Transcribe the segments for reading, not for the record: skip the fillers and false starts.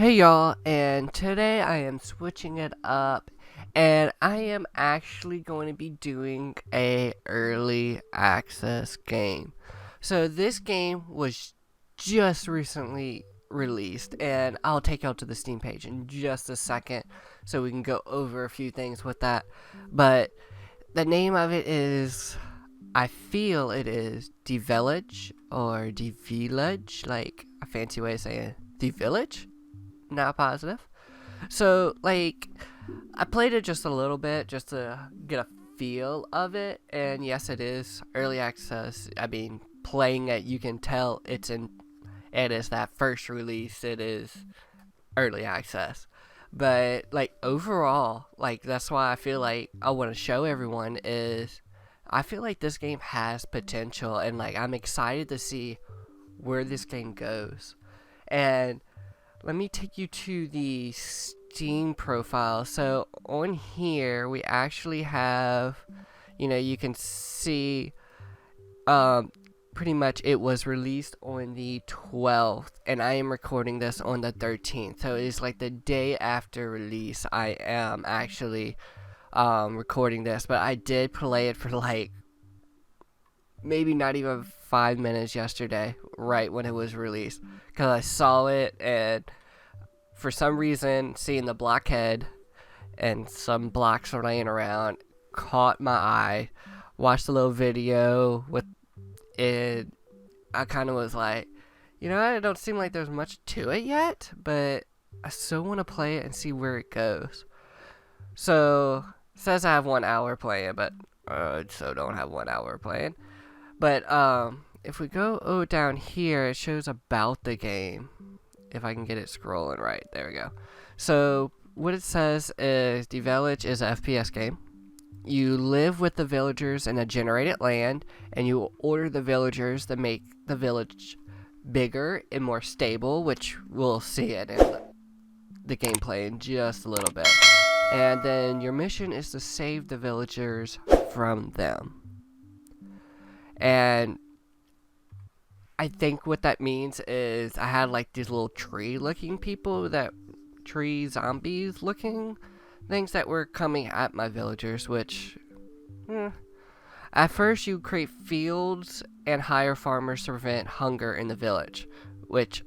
Hey y'all, and today I am switching it up and I am actually going to be doing a early access game. So this game was just recently released and I'll take y'all to the Steam page in just a second so we can go over a few things with that. But the name of it is, I feel it is Devellage or Devellage, like a fancy way of saying Devillage? Not positive. So, like, I played it just a little bit just to get a feel of it, and yes, it is early access. I mean, playing it, you can tell it is that first release, it is early access. But, like, overall, like, that's why I feel like I want to show everyone is I feel like this game has potential, and, like, I'm excited to see where this game goes. And let me take you to the Steam profile. So on here, we actually have, you can see, um, pretty much it was released on the 12th, and I am recording this on the 13th. So it is like the day after release. I am actually, recording this, but I did play it for like maybe not even 5 minutes yesterday, right when it was released, because I saw it and for some reason, seeing the blockhead and some blocks laying around caught my eye. Watched a little video with it. I kind of was like, it don't seem like there's much to it yet, but I still want to play it and see where it goes. So, it says I have 1 hour playing, but I so don't have 1 hour playing. But if we go down here, it shows about the game. If I can get it scrolling right. There we go. So, what it says is Devellage is a FPS game. You live with the villagers in a generated land, and you order the villagers to make the village bigger and more stable, which we'll see it in the gameplay in just a little bit. And then your mission is to save the villagers from them. And I think what that means is I had like these little tree looking people, tree zombies looking things that were coming at my villagers, which at first you create fields and hire farmers to prevent hunger in the village, which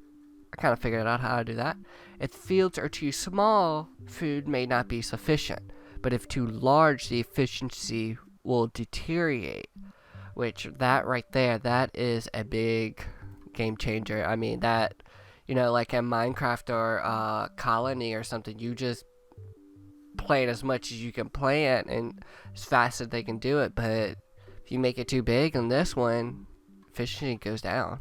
I kind of figured out how to do that. If fields are too small, food may not be sufficient, but if too large, the efficiency will deteriorate. Which, that right there, that is a big game changer. I mean, that, like in Minecraft or Colony or something, you just play it as much as you can play it and as fast as they can do it. But if you make it too big in this one, efficiency goes down.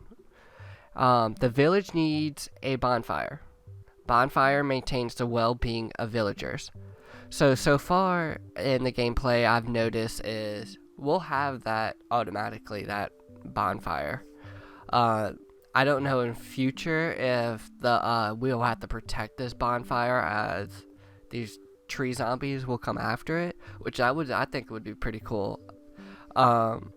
The village needs a bonfire. Bonfire maintains the well-being of villagers. So far in the gameplay, I've noticed is we'll have that automatically, that bonfire. I don't know in future if we'll have to protect this bonfire as these tree zombies will come after it, which I think would be pretty cool. And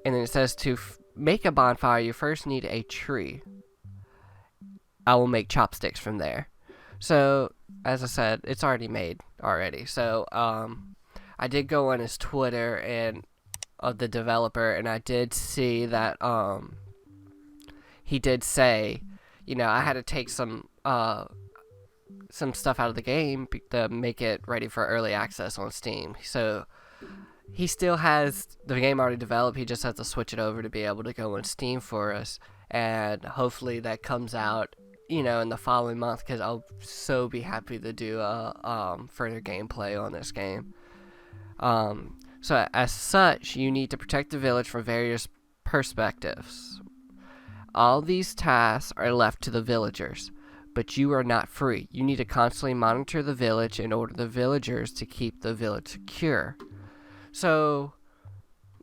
then it says to make a bonfire, you first need a tree. I will make chopsticks from there. So, as I said, it's already made already. So, I did go on his Twitter and of the developer, and I did see that he did say, I had to take some stuff out of the game to make it ready for early access on Steam. So he still has the game already developed. He just has to switch it over to be able to go on Steam for us, and hopefully that comes out in the following month, because I'll so be happy to do further gameplay on this game. So as such, you need to protect the village from various perspectives. All these tasks are left to the villagers, but you are not free. You need to constantly monitor the village in order the villagers to keep the village secure. So,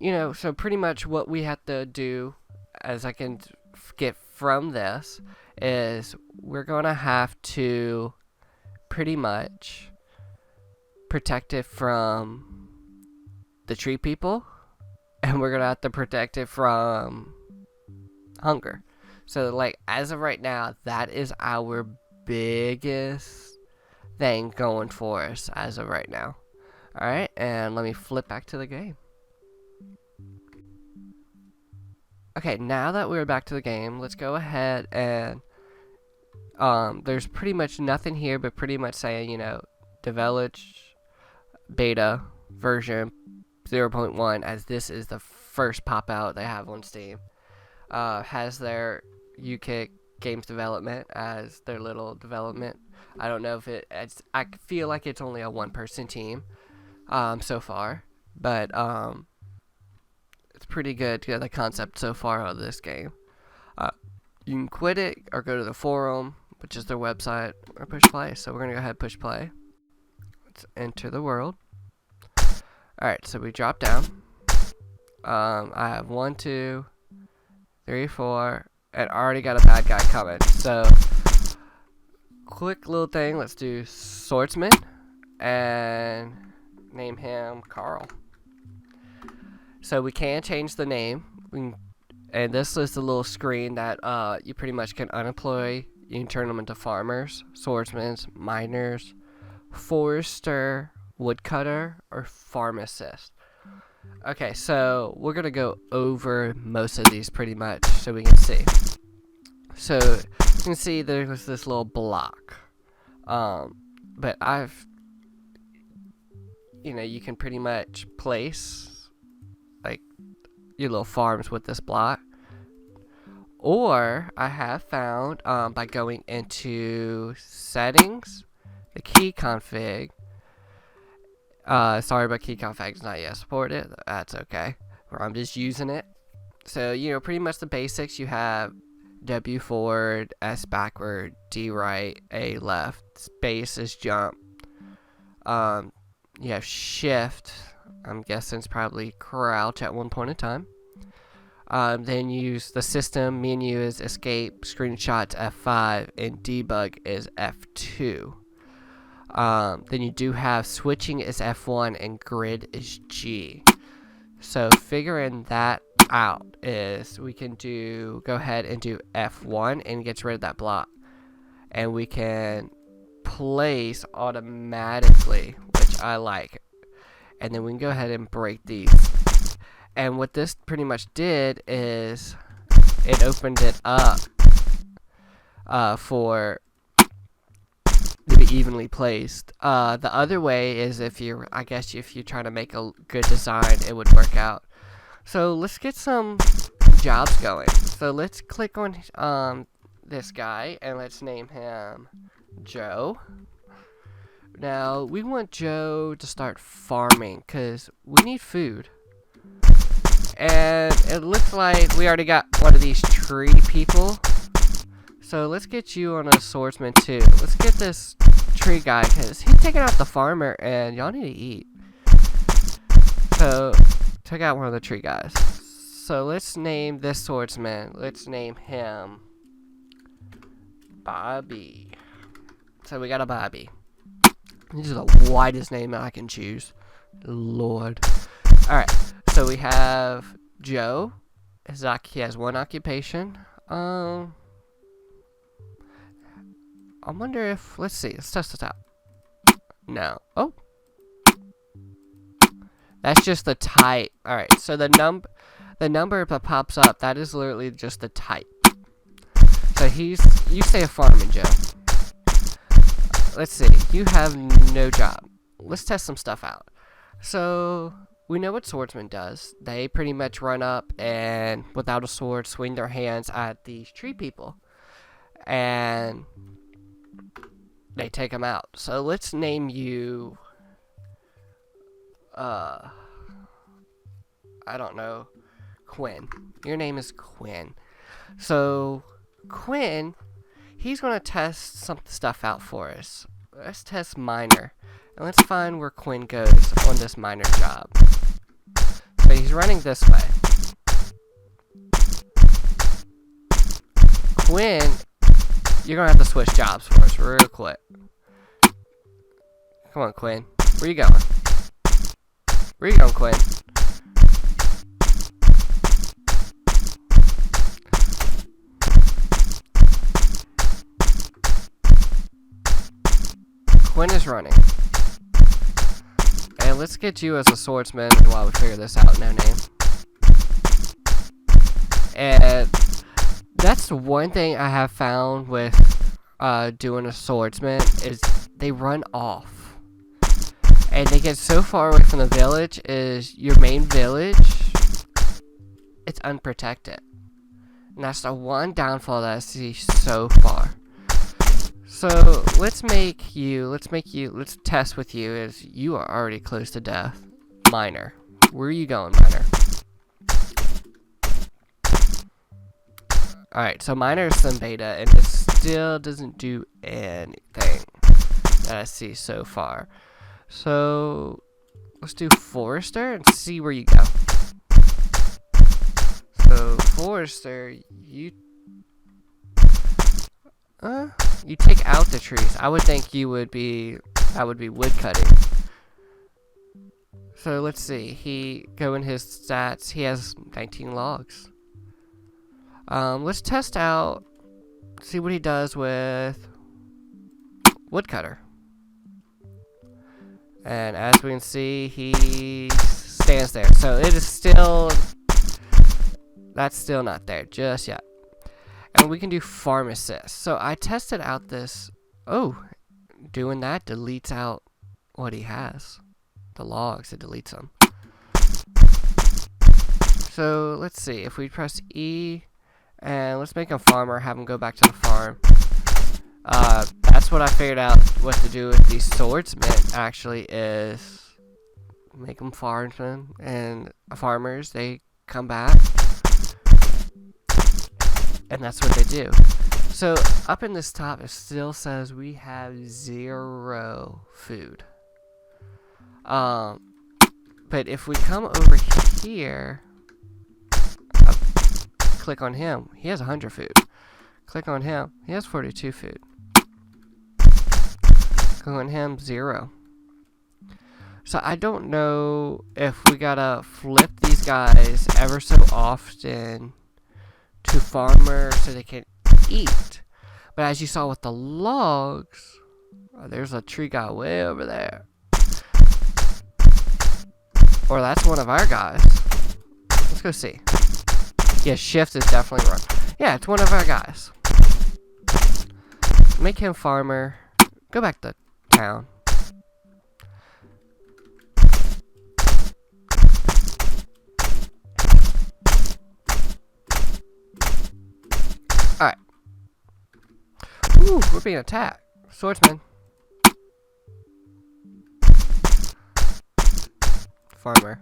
so pretty much what we have to do, as I can get from this, is we're going to have to pretty much protect it from the tree people, and we're gonna have to protect it from hunger. So, like, as of right now, that is our biggest thing going for us as of right now. Alright, and let me flip back to the game. Okay, now that we're back to the game, let's go ahead and there's pretty much nothing here but pretty much saying, you know, Devellage beta version 0.1, as this is the first pop out they have on Steam. Has their UK games development as their little development. I don't know if it's, I feel like it's only a one-person team so far, but it's pretty good, the concept so far of this game. You can quit it or go to the forum, which is their website, or push play. So we're going to go ahead and push play. Let's enter the world. Alright, so we drop down. I have 1, 2, 3, 4, and already got a bad guy coming. So, quick little thing, let's do Swordsman, and name him Carl. So we can change the name, and this is the little screen that you pretty much can unemploy. You can turn them into farmers, swordsmen, miners, forester, woodcutter, or pharmacist. Okay, so we're going to go over most of these pretty much so we can see. So you can see there's this little block. But you can pretty much place like your little farms with this block. Or I have found by going into settings, the key config. Sorry, but key config is not yet supported. That's okay. I'm just using it. So, pretty much the basics. You have W forward, S backward, D right, A left. Space is jump. You have shift. I'm guessing it's probably crouch at one point in time. Then use the system menu is escape, screenshots F5, and debug is F2. Then you do have switching is F1 and grid is G. So figuring that out is we can go ahead and do F1 and gets rid of that block. And we can place automatically, which I like. And then we can go ahead and break these. And what this pretty much did is it opened it up for to be evenly placed. The other way is if you're trying to make a good design, it would work out. So let's get some jobs going. So let's click on this guy and let's name him Joe. Now we want Joe to start farming because we need food. And it looks like we already got one of these tree people. So let's get you on a swordsman too. Let's get this tree guy because he's taking out the farmer and y'all need to eat. So take out one of the tree guys. So let's name this swordsman. Let's name him Bobby. So we got a Bobby. This is the widest name I can choose. Lord. Alright. So we have Joe. He has one occupation. I wonder if, let's see, let's test this out. No. Oh. That's just the type. Alright, so the number that pops up, that is literally just the type. So you stay a farming, Joe. Let's see, you have no job. Let's test some stuff out. So we know what swordsman does. They pretty much run up and without a sword swing their hands at these tree people. And they take them out. So let's name you I don't know, Quinn. Your name is Quinn. So Quinn, he's going to test some stuff out for us. Let's test miner. And let's find where Quinn goes on this miner job. So he's running this way. Quinn, you're going to have to switch jobs for us real quick. Come on, Quinn. Where you going? Where you going, Quinn? Quinn is running. And let's get you as a swordsman while we figure this out. No name. And that's the one thing I have found with doing a swordsman is they run off. And they get so far away from the village is your main village. It's unprotected. And that's the one downfall that I see so far. So let's test with you as you are already close to death. Miner. Where are you going, Miner? Alright, so Miner is some beta and it still doesn't do anything that I see so far. So let's do Forester and see where you go. So Forester, you take out the trees. I would think that would be wood cutting. So let's see. Go in his stats. He has 19 logs. Let's test out, see what he does with woodcutter. And as we can see, he stands there. So it is still, that's still not there just yet. And we can do farm assist. So I tested out this. Oh, doing that deletes out what he has. The logs, it deletes them. So let's see. If we press E and let's make him farmer, have him go back to the farm. That's what I figured out what to do with these swordsmen actually is make them farmsmen and farmers. They come back. And that's what they do. So up in this top, it still says we have 0 food. But if we come over here, click on him. He has 100 food. Click on him. He has 42 food. Click on him, 0. So I don't know if we gotta flip these guys ever so often to farmer so they can eat. But as you saw with the logs, there's a tree guy way over there. Or that's one of our guys. Let's go see. Yeah, shift is definitely wrong. Yeah, it's one of our guys. Make him farmer. Go back to town. Alright. Ooh, we're being attacked. Swordsman. Farmer.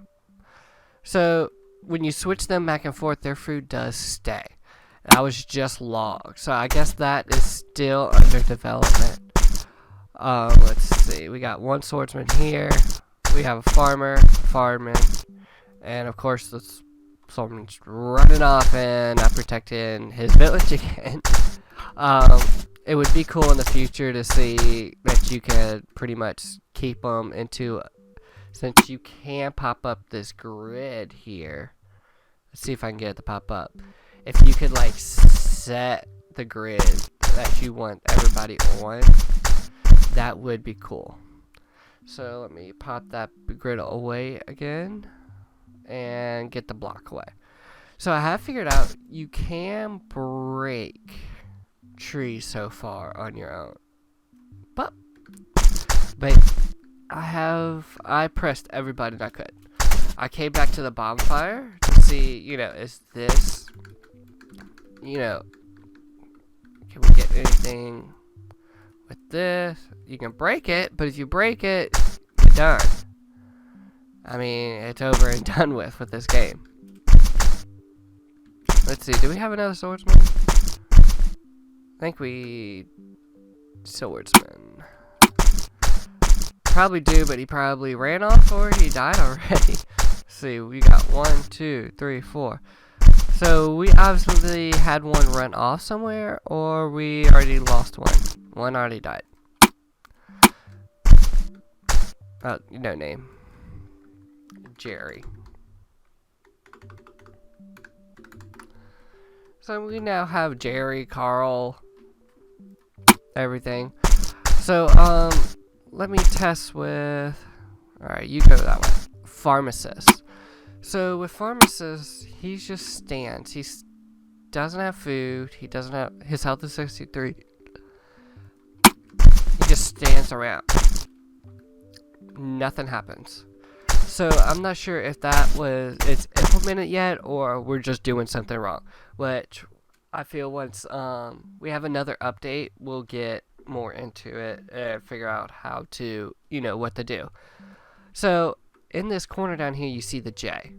So, when you switch them back and forth, their food does stay. That was just log. So, I guess that is still under development. Let's see. We got one swordsman here. We have a farmer, farming, and of course, this swordsman's running off and not protecting his village again. It would be cool in the future to see that you could pretty much keep them into, since you can pop up this grid here. Let's see if I can get it to pop up. If you could like set the grid that you want everybody on, that would be cool. So let me pop that grid away again and get the block away. So I have figured out you can break trees so far on your own. But I pressed every button I could. I came back to the bonfire to see, is this, can we get anything with this? You can break it, but if you break it, you're done. I mean, it's over and done with this game. Let's see, do we have another swordsman? I think we... Swordsman. Probably do, but he probably ran off or he died already. Let's see, we got 1, 2, 3, 4. So we obviously had one run off somewhere, or we already lost one. One already died. No name. Jerry. So we now have Jerry, Carl, everything. So, let me test with... Alright, you go that way. Pharmacist. So with pharmacist, he just stands. He doesn't have food. He doesn't have... His health is 63. He just stands around. Nothing happens. So I'm not sure if it's implemented yet or we're just doing something wrong. Which I feel once we have another update, we'll get more into it and figure out how to, what to do. So in this corner down here, you see the J.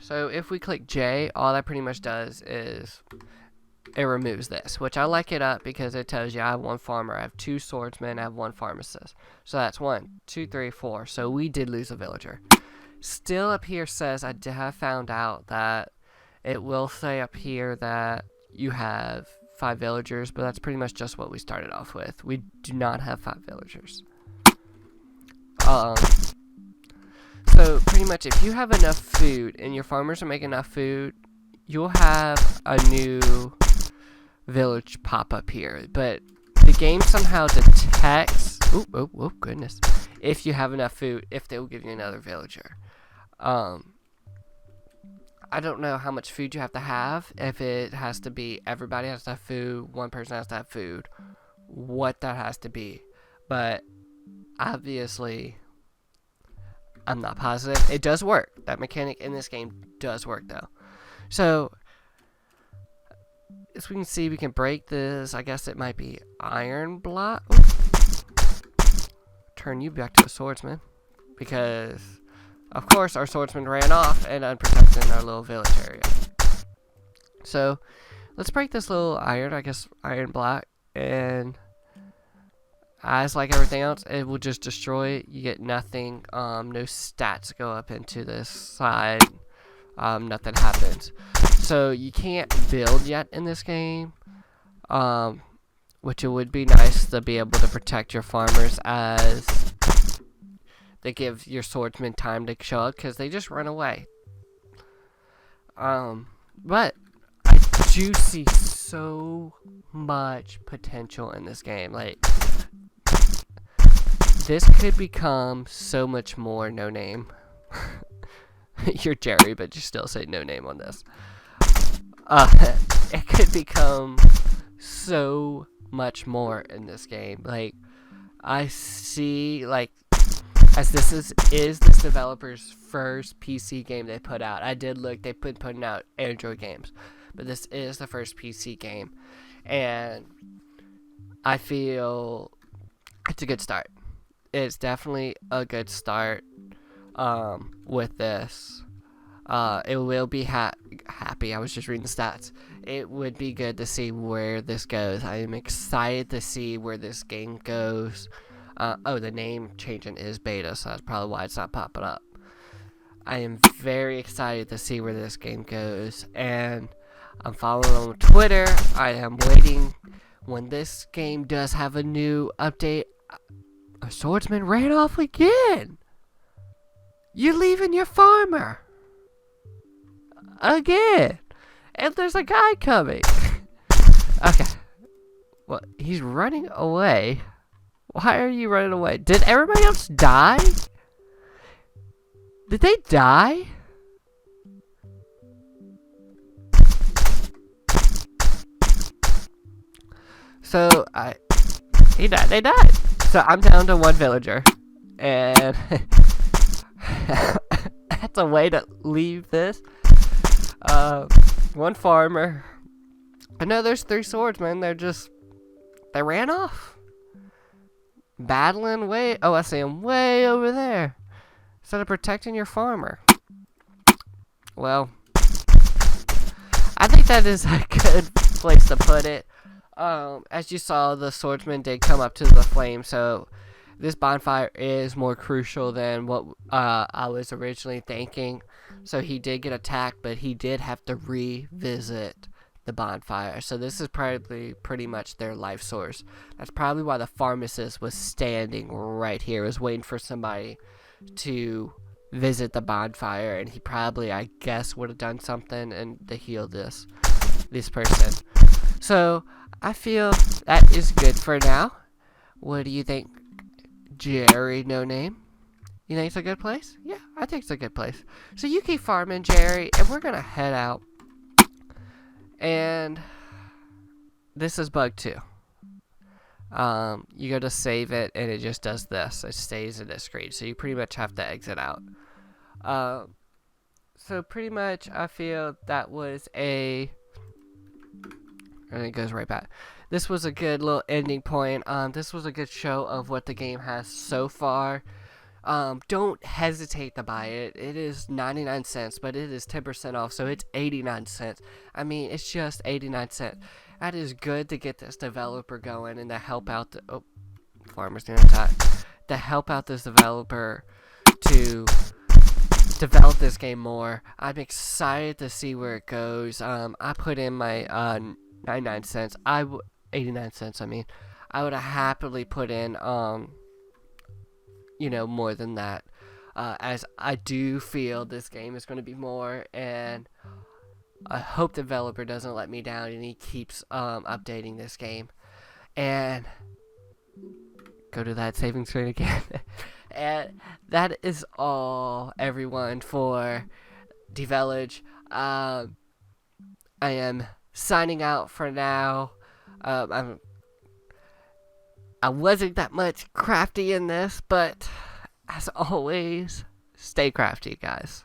So if we click J, all that pretty much does is it removes this, which I like it up because it tells you I have 1 farmer, I have 2 swordsmen, I have 1 pharmacist. So that's 1, 2, 3, 4. So we did lose a villager. Still up here says I have found out that it will say up here that you have 5 villagers, but that's pretty much just what we started off with. We do not have 5 villagers. So pretty much if you have enough food and your farmers are making enough food, you'll have a new village pop up here. But the game somehow detects, oh goodness, if you have enough food, if they will give you another villager. I don't know how much food you have to have, if it has to be everybody has to have food, 1 person has to have food, what that has to be. But obviously, I'm not positive. It does work. That mechanic in this game does work, though. So, as we can see, we can break this. I guess it might be iron block. Turn you back to a swordsman. Because, of course, our swordsman ran off and unprotected in our little village area. So, let's break this little iron block. And as like everything else, it will just destroy it. You get nothing. No stats go up into this side. Nothing happens. So you can't build yet in this game. Which it would be nice to be able to protect your farmers as they give your swordsmen time to show up because they just run away. But I do see so much potential in this game. Like, this could become so much more no name. You're Jerry, but you still say no name on this. It could become so much more in this game. Like, I see, like, as this is this developer's first PC game they put out. I did look, they've been putting out Android games, but this is the first PC game. And I feel it's a good start. It's definitely a good start with this. It will be happy. I was just reading the stats. It would be good to see where this goes. I am excited to see where this game goes. The name changing is beta, so that's probably why it's not popping up. I am very excited to see where this game goes, and I'm following on Twitter. I am waiting when this game does have a new update. A swordsman ran off again. You're leaving your farmer again, and there's a guy coming. Okay, well, he's running away. Why are you running away? Did everybody else die? Did they die? So they died. So I'm down to 1 villager, and that's a way to leave this. 1 farmer. I know there's 3 swordsmen. They ran off. Battling way. Oh, I see him way over there. Instead of protecting your farmer. Well, I think that is a good place to put it. As you saw, the swordsman did come up to the flame, so this bonfire is more crucial than what I was originally thinking. So he did get attacked, but he did have to revisit the bonfire. So this is probably pretty much their life source. That's probably why the pharmacist was standing right here, was waiting for somebody to visit the bonfire, and he probably, I guess, would have done something and to heal this person. So I feel that is good for now. What do you think? Jerry, no name. You think it's a good place? Yeah, I think it's a good place. So you keep farming, Jerry, and we're gonna head out. And this is bug 2. You go to save it, and it just does this. It stays in this screen, so you pretty much have to exit out. So pretty much, I feel that was and it goes right back. This was a good little ending point. This was a good show of what the game has so far. Don't hesitate to buy it. It is 99 cents, but it is 10% off, so it's 89 cents. I mean, it's just 89 cents. That is good to get this developer going and to help out the farmers doing attack. To help out this developer to develop this game more. I'm excited to see where it goes. I put in my 99 cents. 89 cents. I mean, I would have happily put in more than that, as I do feel this game is going to be more, and I hope the developer doesn't let me down and he keeps updating this game. And go to that saving screen again. And that is all, everyone, for Devellage. I am signing out for now. I wasn't that much crafty in this, but as always, stay crafty, guys.